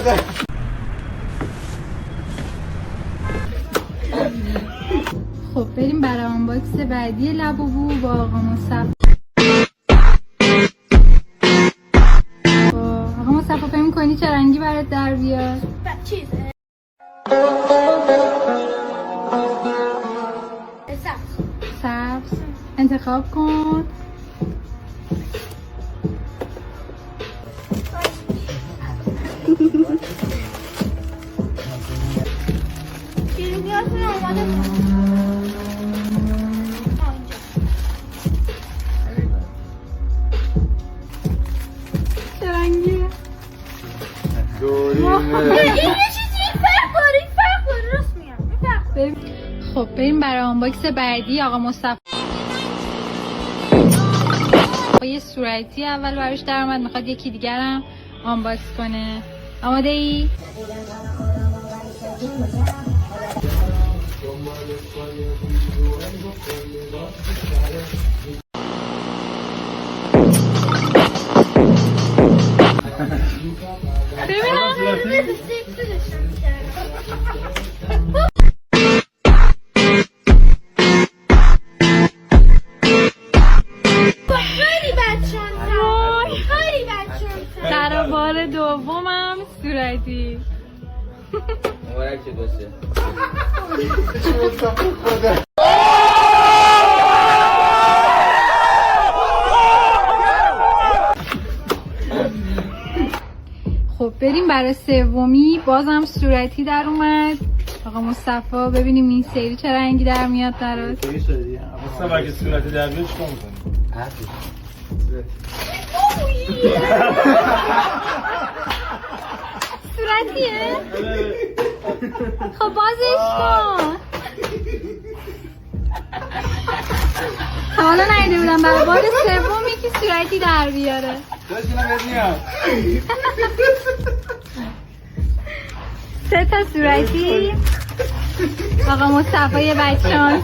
خب بریم برای آنباکس بعدی لبوبو با آقا مصطفی. آقا مصطفی فکر می‌کنی چه رنگی برات در بیاد؟ چیزه سبز. انتخاب کن. شیرینیاتون آماده کن. چه رنگیه؟ این یه چیزی فرق داره راست میگم. خب بریم برای آنباکس بعدی آقا مصطفی. یه صورتی اول براش در اومد، میخواد یکی دیگرم آنباکس کنه. آماده ای؟ در بار دومم صورتی. مبارک چه باشه. خب بریم برای سومی، بازم صورتی در اومد. آقا مصطفی ببینیم این سری چه رنگی در میاد درات. مصطفی اگه صورتی در بیاد چیکار می‌کنی؟ صورتیه؟ خب بازش کن. حالا نیده بودم برای بار سوم یکی صورتی در بیاره. سه تا صورتی. آقا مصطفی بچه‌ان